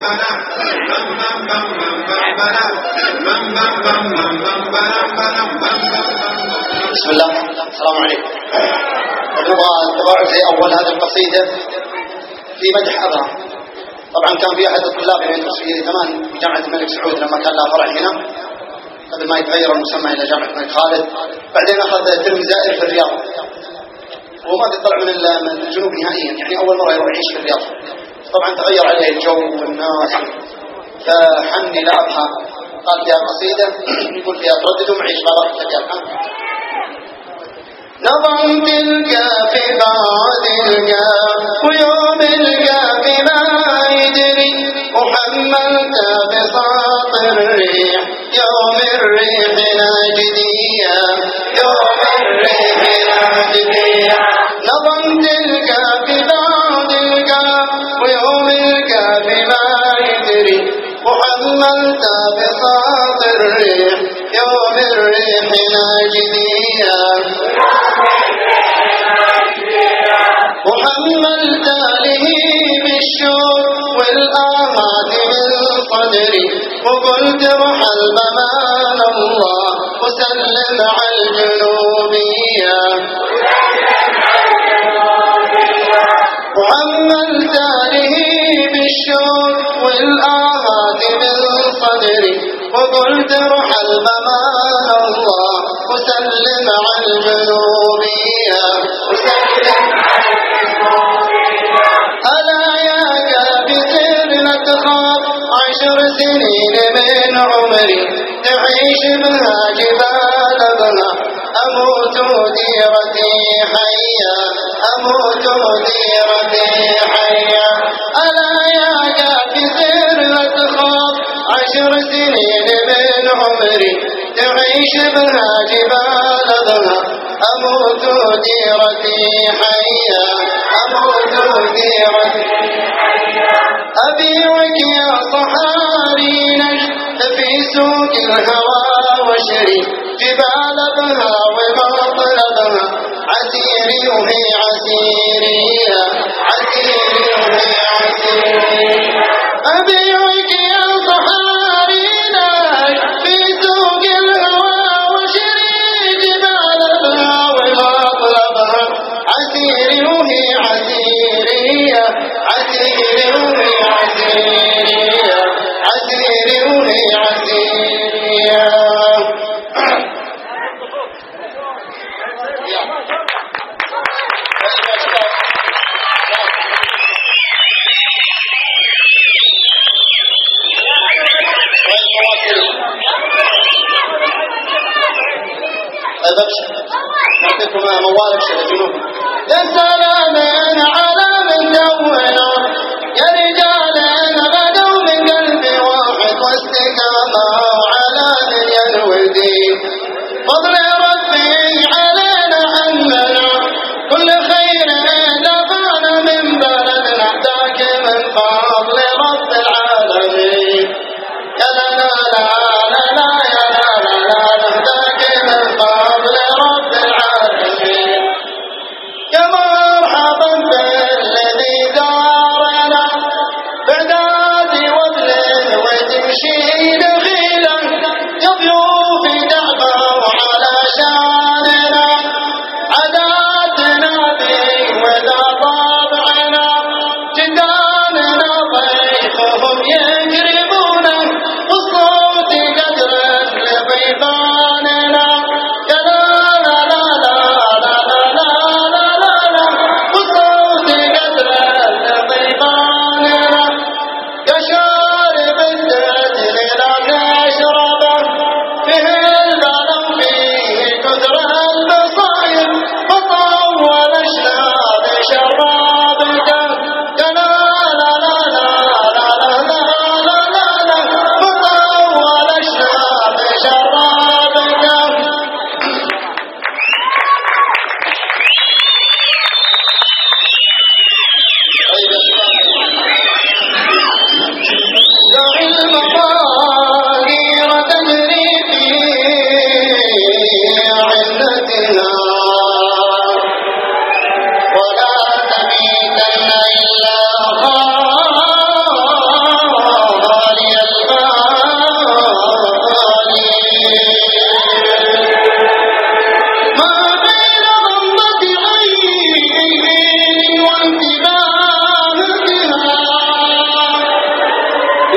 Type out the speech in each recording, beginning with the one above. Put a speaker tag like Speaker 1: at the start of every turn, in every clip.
Speaker 1: بسم الله. السلام عليكم. نبغى نتبرع زي أول هذه القصيدة في مدح أبها. طبعا كان في أحد الطلاب اللي يدرس في زمان في جامعة الملك سعود لما كان لها فرع هنا قبل ما يتغير المسمى إلى جامعة الملك خالد، بعدين أخذ ترم زائر في الرياض وما طلع من الجنوب نهائيا، يعني أول مرة يروح يعيش في الرياض. طبعا تغير عليه الجو والناس فحني لأبها، قال فيها قصيدة يقول فيها ترددوا معي شبابك تجاهل. نظمت الكاف بعد الكاف ويوم الكاف ما يدري، وحملت بساط الريح يوم الريح ناجدية، يوم الريح ناجدية. نظمت الكاف بعد الكاف ويوم الكاف ما يدري، وحملت بساط الريح يوم الريح ناجدية، وحملت له بالشوق والآمات من صدري، وقلت ارحل بمان الله وسلم على الجنوبية، وحملت له بالشوق والآمات من صدري، وقلت ارحل بمان الله وسلم على الجنوبية، وسلم ألا يا كابتن لا تخاف 10 سنين من عمري تعيش بها جبال ابنها، أموت وديرتي حيا، أموت وديرتي حيا. ألا يا كابتن لا تخاف 10 سنين من عمري تعيش بها جبال ابنها، أموت وديرتي حيا، أموت وديرتي حيا. أبيعك يا صحاري نجد في سوق الهوى وشري، جبال ابها ومطلبها عسيري وهي عسيرية، عسيري وهي عسيرية. أبيعك يا صحاري نجد في سوق الهوى وشري، جبال ابها ومطلبها عسيري وهي عسيرية، عسيري وهي عسيرية، عسيري وهي عسيرية. طيب ابشر نعطيكم موال ابشر يا جنوب. يا سلام على من دونا يا رجال غدوا من قلب واحد واستقامة على دنيا الودين، فضل ربي علينا عمنا كل خير نبانا من بلدنا ذاك من فضل رب العالمين. يا لا لا لا لا لا يا لا لا لا ذاك من فضل رب العالمين. يا مرحبا بالذي زار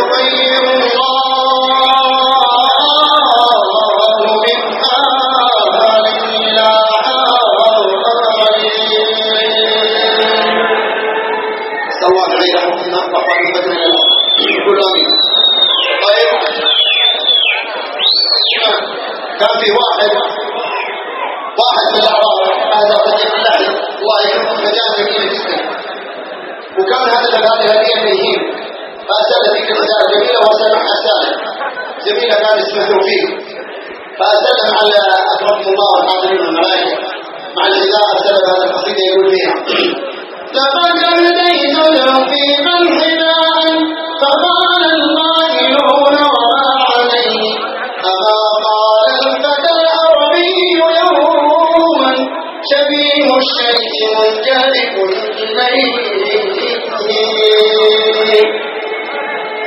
Speaker 1: يغير الله من حال إلى حال. سواء غيرهم من أربع بدر يقول آمين. طيب كان في واحد من الأعراب، هذا رجل اللحي الله يكرمه مجال جميل جدا، وكان هذا الأغاني هدية إليهم، فأسأل ذيك الرسالة جميلة وأسأل رسالة جميلة كان اسمه توفيق، فأسألهم على أكرمكم الله والحاضرين والملائكة مع الإذاعة، أسألهم هذه القصيدة يقول فيها: لقد أهديت توفيقا حذاء فقال القائلون وما عليه أما قال الفتى العربي يوما شبيه الشيخ منجذب إليه.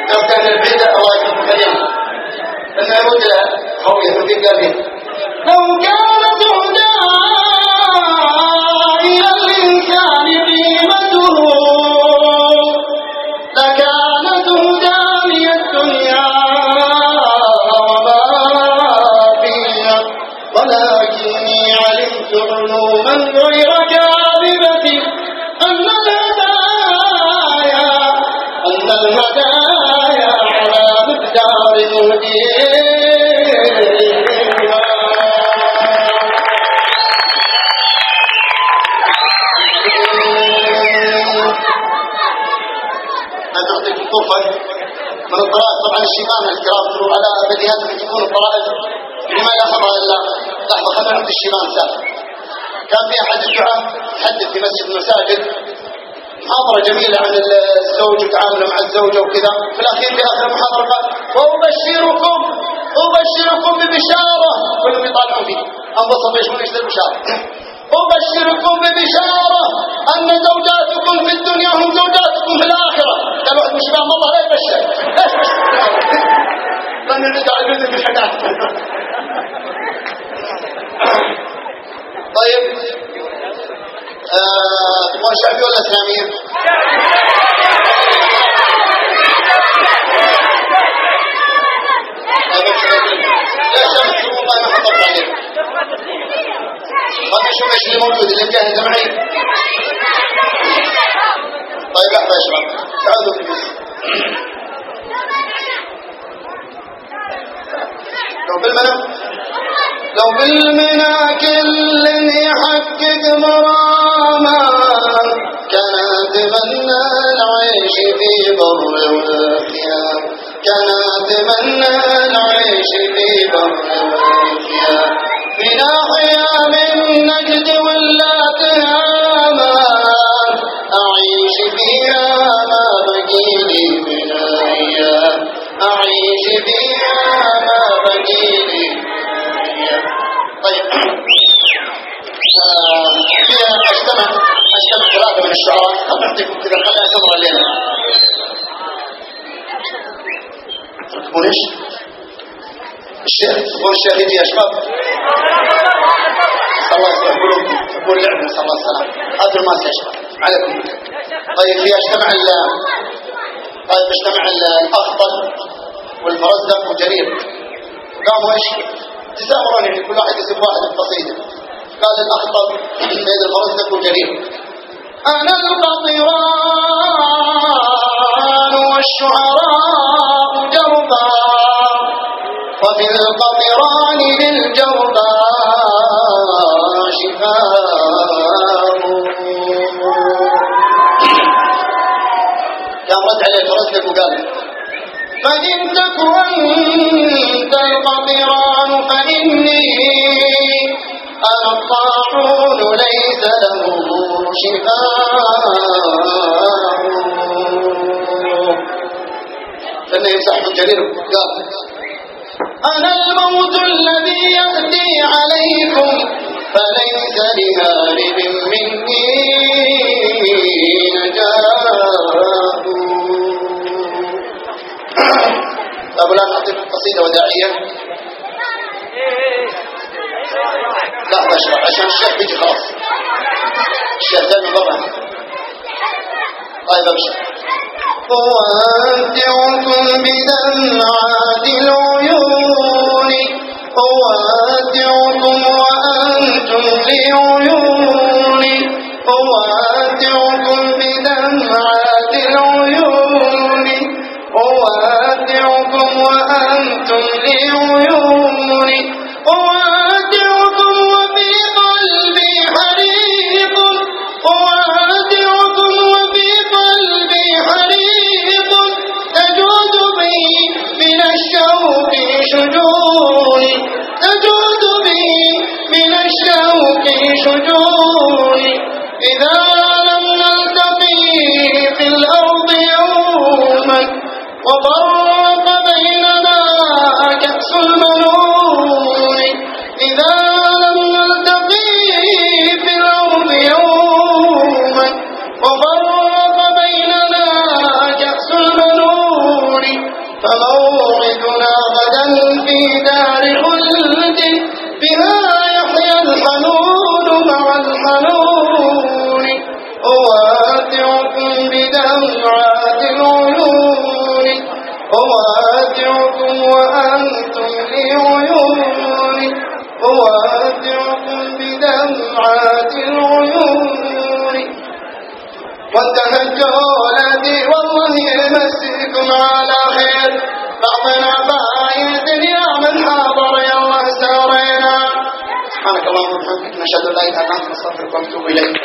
Speaker 1: لو كان البدع واجب اليوم لما يرد خويه في قلبه لو كانت هدى إلى الإنسان قيمته لكانت هدى الدنيا وما فيها، ولكني علمت علوما غير كاذبة أن المدايا على مقدار مهديها. أنا أعطيكم طرفا من الطرائف. طبعا الشيبان الكرام تروا على بديهاتهم يجيبون الطرائف لما لاحظها إلا لحظة. خلنا نعطي الشيبان سالفة. كان في أحد الدعاة تحدث في مسجد المساجد محاضرة جميلة عن الزوج وتعامله مع الزوجة وكذا. في الأخير في آخر المحاضرة قال: وأبشركم ببشارة. كلهم يطالعون فيه أنبسط يشوفون إيش البشارة. أبشركم ببشارة أن زوجاتكم في الدنيا هم زوجاتكم في الآخرة. قال واحد من الشباب: والله لا يبشر. لن نرجع على في الحياة. طيب تبغون شعبي ولا اسلاميه؟ ليش لا تكتبوا والله ما حضرت عليك. خلنا نشوف ايش اللي موجود اللي مجهز معي. طيب لحظه يا شباب تعالوا في لو بالمنى كل يحقق مراما كان أتمنى العيش في بر وافيا، كان أتمنى العيش في بر وافيا، من أحيا من نجد ولا تهاما أعيش فيها ما بقيني من أيام، أعيش فيها ما بقيني. طيب فيها أجتمع ثلاثة من الشعراء. خلنا نعطيكم كذا خلنا نظرة لنا. تركبون ايش؟ الشيخ يجي يا شباب. نسأل الله يسلمك تقول لعب. نسأل الله السلام. هاتوا الماس يا شباب عليكم. طيب فيها اجتمع الأخضر والمرزق وجرير. قاموا ايش؟ تسامرون يعني كل واحد يسب واحد بقصيدة. قال الأخضر سيد المرزق وجرير: أنا القطران والشعراء جربا وفي القطران للجربا شفاء. كان رد عليه المرزق وقال: فإن تكن أنت القطران فإني أنا الطاعون ليس له شفاء. فإنه يمسح من جرير قال: أنا الموت الذي يأتي عليكم فليس لهارب مني نجاة. أقول أنا أعطيك قصيدة وداعية. لا بشرح عشان الشيخ بيجي خلاص. الشيخ زي من برا. طيب أبشر. وأنتعكم ولدي والله يمسيكم على خير بعضنا باين الدنيا من حاضر يلا سارينا. سبحانك اللهم وبحمدك نشهد ان لا اله الا انت نستغفرك ونتوب اليك.